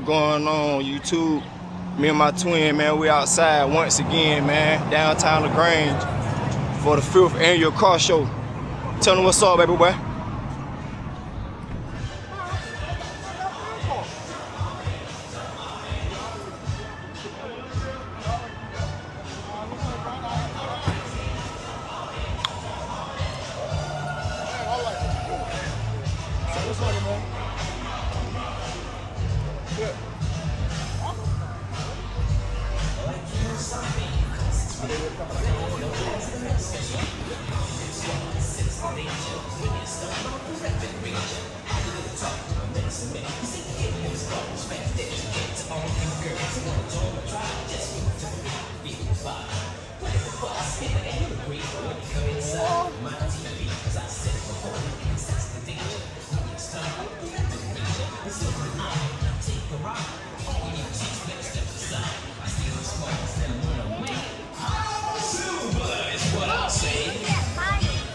going on, YouTube? Me and my twin, man, we outside once again, man, downtown Lagrange for the 5th annual car show. Tell them what's up, baby boy.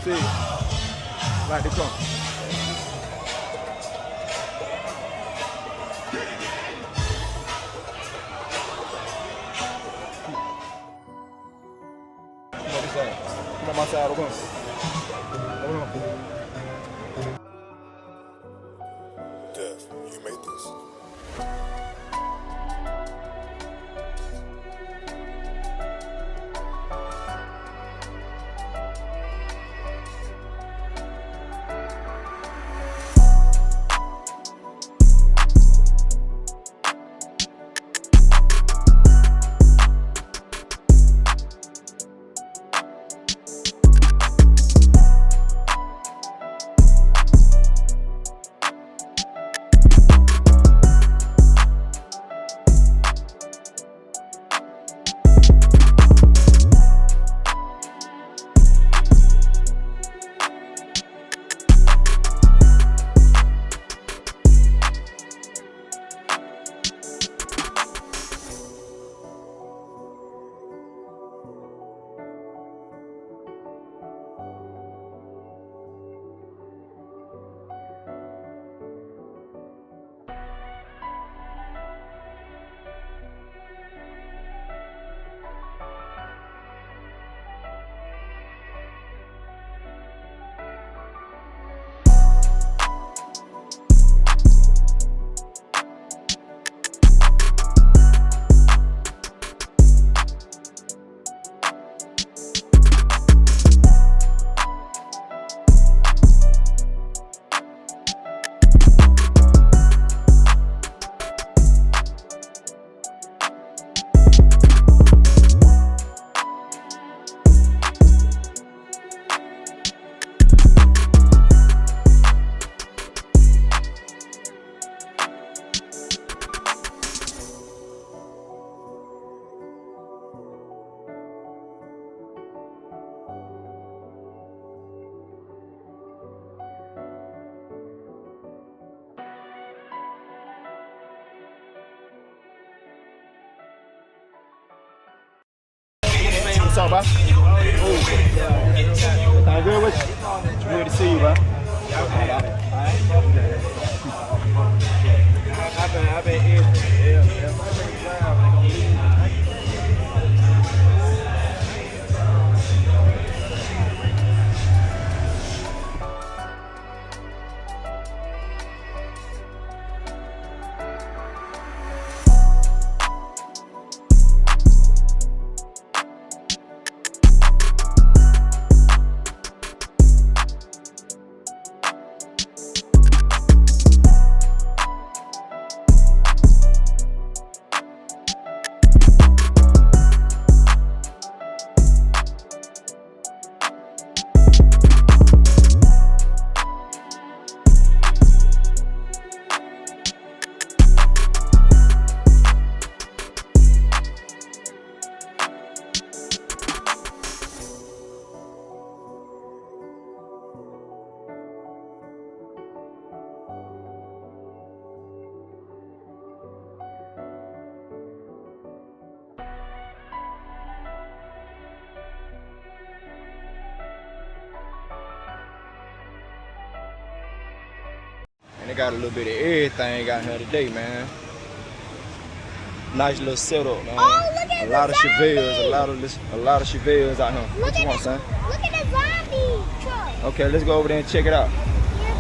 See, like the car. Come on this side. Come on my side. Hold on. Hold on. Dev, you made this. What's up, bro? I'm good with you. Good to see you, bro. I've been here. And they got a little bit of everything out here today, man. Nice little setup, man. Oh, look at a lot the of Chevelles, zombie. a lot of Chevelles out here. Look What you at want, the, son? look at the zombie truck. Okay, let's go over there and check it out. Yeah,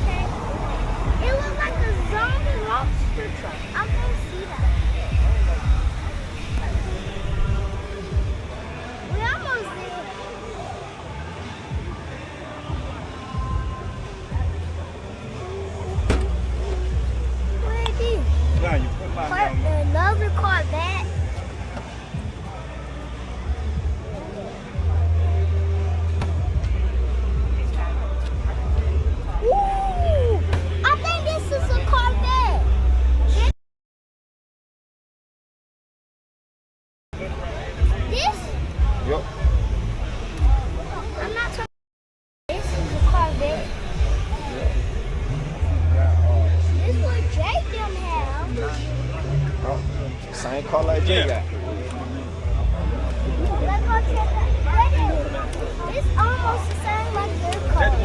okay. It looks like a zombie lobster truck. I'm gonna see that. We almost there. What is this? Now you put my Another Corvette. Ooh, I think this is a Corvette. This? Yep. I'm not talking. This is a Corvette. This is what Jake them have. Oh, same car like Jay got. Let's go check that. It's almost the same like their car. Let's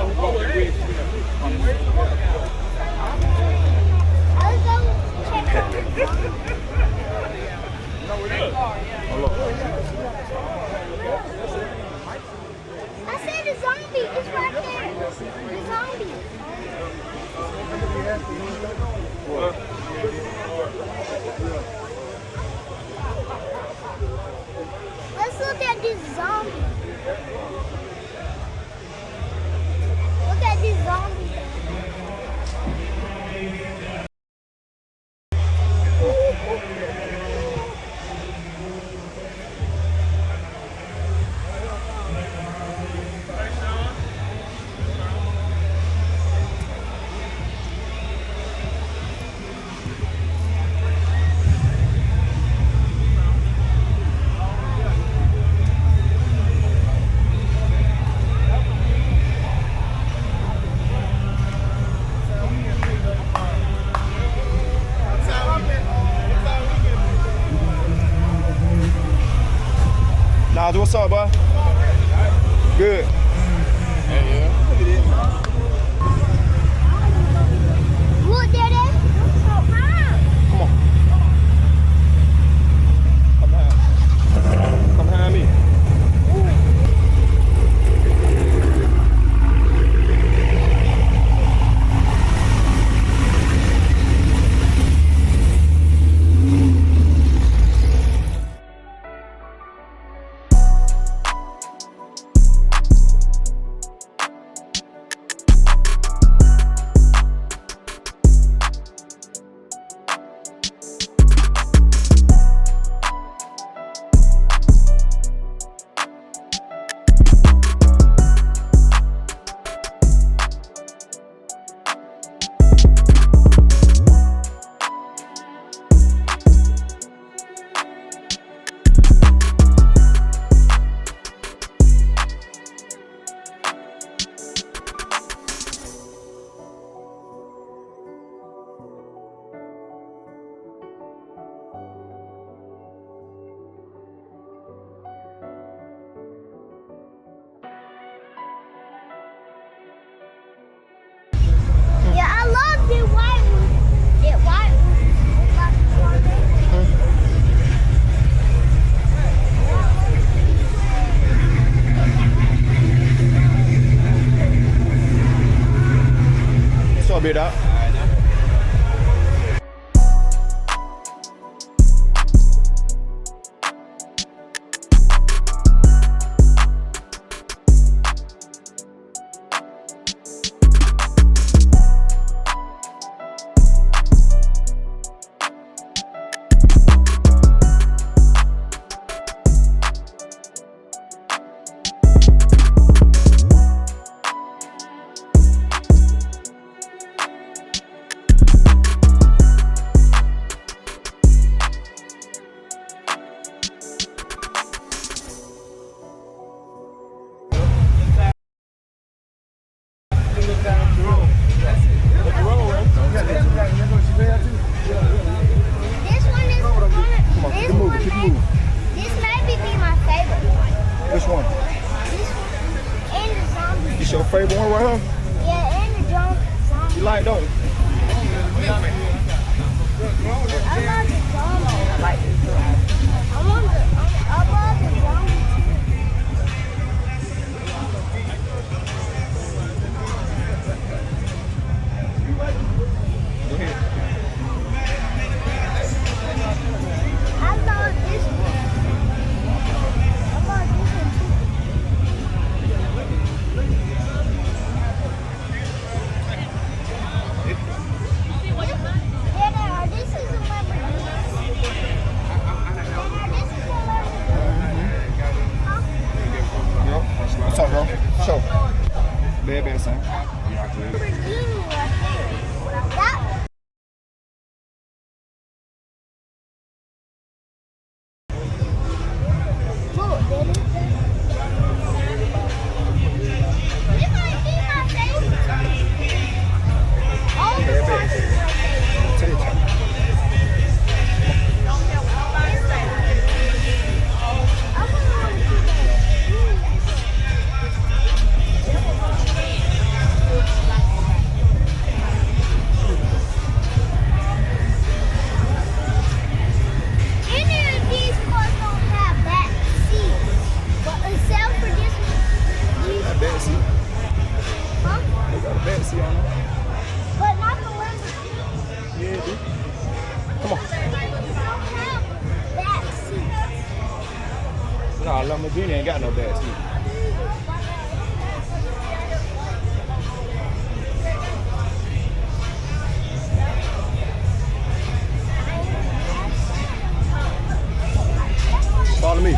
go check out this one. I said the zombie. It's right there. The zombie. Let's look at this zombie. Look at this zombie. Nas, what's up, bud? Good. Look, Daddy. Come on. Come behind. Come behind me. Lamborghini ain't got no back seat. Follow me.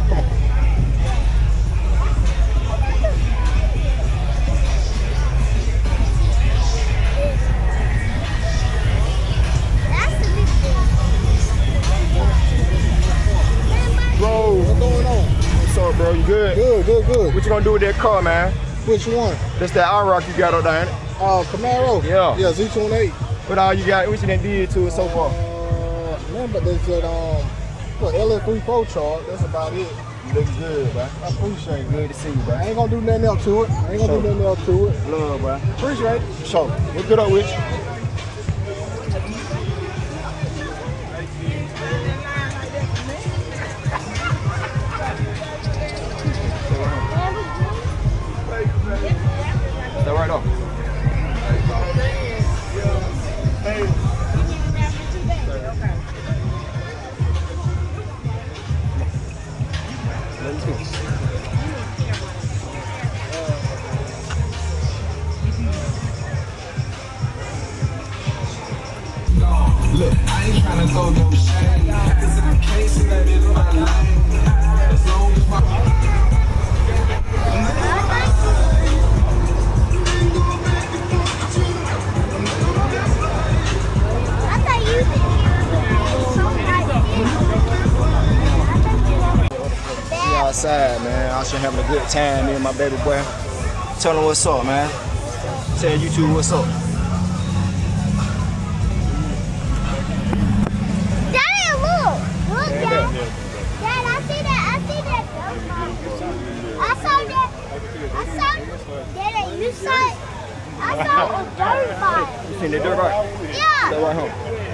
Come on. Bro, What's going on? what's up, bro? You good? Good. What you gonna do with that car, man? Which one? That's that IROC you got up there, ain't it? Camaro? Yeah. Yeah, Z28. What all you got? What you done did to it so far? Man, but they said, LF3 Pro charge. That's about it. You looking good, bro. I appreciate it. Good to see you, bro. I ain't gonna do nothing else to it. Love, bro. Appreciate it. Sure. We'll get up with you. Stay right up. Let's go. Look, I ain't tryna throw no shade. Cause I can't see that in my life. As long as my I thought you We outside, man. I should having a good time, me and my baby boy. Tell him what's up, man. Tell YouTube what's up. Daddy, look, Dad. Dad, I see that. Daddy, you saw it. I saw a dirt bike. You seen the dirt bike? Yeah. Stay right home.